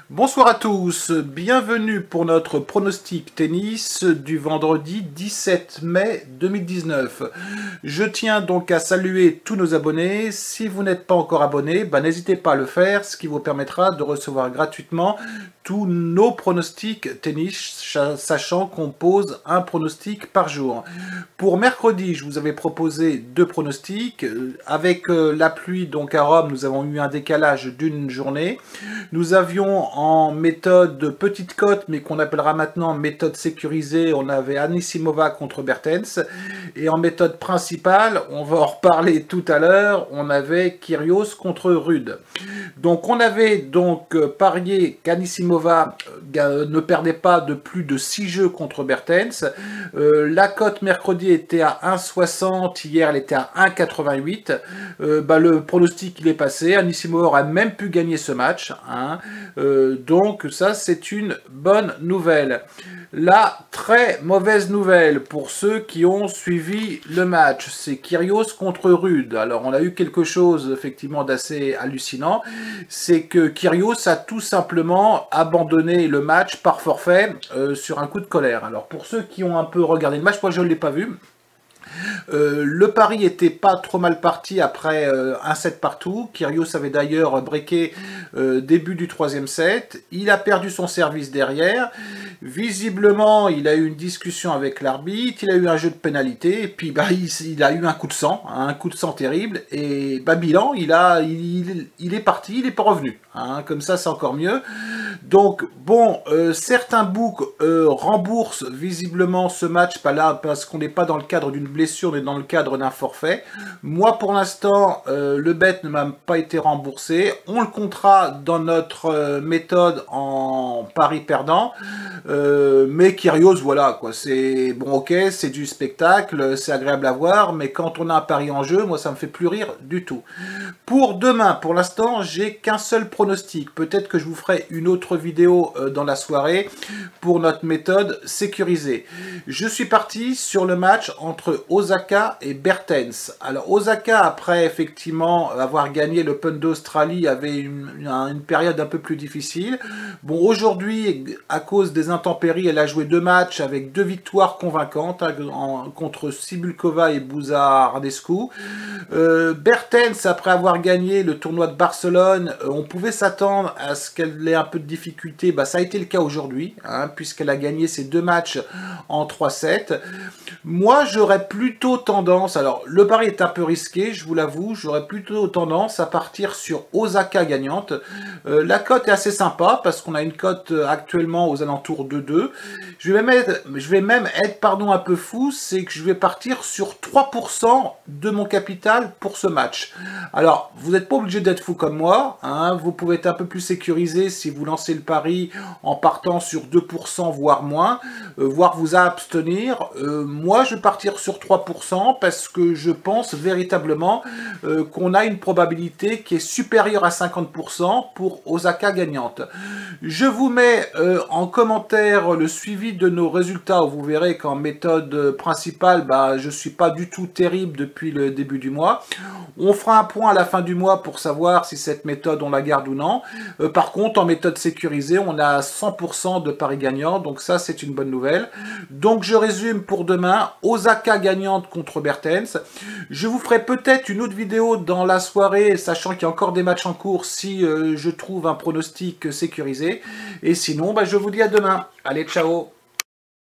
Bonsoir à tous, bienvenue pour notre pronostic tennis du vendredi 17 mai 2019. Je tiens donc à saluer tous nos abonnés. Si vous n'êtes pas encore abonné, n'hésitez pas à le faire, ce qui vous permettra de recevoir gratuitement tous nos pronostics tennis, sachant qu'on pose un pronostic par jour. Pour mercredi, je vous avais proposé deux pronostics. Avec la pluie donc à Rome, nous avons eu un décalage d'une journée. Nous avions en méthode petite cote, mais qu'on appellera maintenant méthode sécurisée, on avait Anisimova contre Bertens. Et en méthode principale, on va en reparler tout à l'heure, on avait Kyrgios contre Rude. Donc on avait donc parié qu'Anisimova ne perdait pas de plus de 6 jeux contre Bertens. La cote mercredi était à 1,60, hier elle était à 1,88. Le pronostic il est passé, Anisimova aurait même pu gagner ce match. Donc ça c'est une bonne nouvelle. La très mauvaise nouvelle pour ceux qui ont suivi le match, c'est Kyrgios contre Rude. Alors on a eu quelque chose effectivement d'assez hallucinant, c'est que Kyrgios a tout simplement abandonné le match par forfait sur un coup de colère. Alors pour ceux qui ont un peu regardé le match, moi je ne l'ai pas vu. Le pari était pas trop mal parti après un set partout. Kyrgios avait d'ailleurs breaké début du troisième set. Il a perdu son service derrière. Visiblement, il a eu une discussion avec l'arbitre. Il a eu un jeu de pénalité. Et puis, il a eu un coup de sang terrible. Et bilan, il est parti, il n'est pas revenu. Comme ça, c'est encore mieux. Donc, bon, certains books remboursent visiblement ce match, pas là, parce qu'on n'est pas dans le cadre d'une blessure, mais dans le cadre d'un forfait. Moi, pour l'instant, le bet ne m'a pas été remboursé. On le comptera dans notre méthode en pari perdant. Mais Kyrgios, voilà, quoi. C'est bon, ok, c'est du spectacle, c'est agréable à voir, mais quand on a un pari en jeu, moi, ça me fait plus rire du tout. Pour demain, pour l'instant, j'ai qu'un seul pronostic. Peut-être que je vous ferai une autre vidéo dans la soirée pour notre méthode sécurisée. Je suis parti sur le match entre Osaka et Bertens. Alors Osaka, après effectivement avoir gagné l'Open d'Australie, avait une période un peu plus difficile. Bon, aujourd'hui, à cause des intempéries, elle a joué 2 matchs avec 2 victoires convaincantes contre Sibulkova et Buza Ardescu. Bertens, après avoir gagné le tournoi de Barcelone, on pouvait s'attendre à ce qu'elle ait un peu de difficulté. Ça a été le cas aujourd'hui, puisqu'elle a gagné ses 2 matchs en 3-7. Moi, j'aurais plutôt tendance, alors le pari est un peu risqué, je vous l'avoue, j'aurais plutôt tendance à partir sur Osaka gagnante. La cote est assez sympa, parce qu'on a une cote actuellement aux alentours de 2. Je vais même être un peu fou, c'est que je vais partir sur 3% de mon capital pour ce match. Alors, vous n'êtes pas obligé d'être fou comme moi, vous pouvez être un peu plus sécurisé si vous lancez le pari en partant sur 2%, voire moins, voire vous abstenir. Moi, je vais partir sur 3% parce que je pense véritablement qu'on a une probabilité qui est supérieure à 50% pour Osaka gagnante. Je vous mets en commentaire le suivi de nos résultats. Vous verrez qu'en méthode principale, je ne suis pas du tout terrible depuis le début du mois. On fera un point à la fin du mois pour savoir si cette méthode on la garde ou non. Par contre, en méthode sécurisée, on a 100% de paris gagnants, donc ça c'est une bonne nouvelle. Donc je résume pour demain, Osaka gagnante contre Bertens. Je vous ferai peut-être une autre vidéo dans la soirée, sachant qu'il y a encore des matchs en cours si je trouve un pronostic sécurisé. Et sinon, je vous dis à demain. Allez, ciao!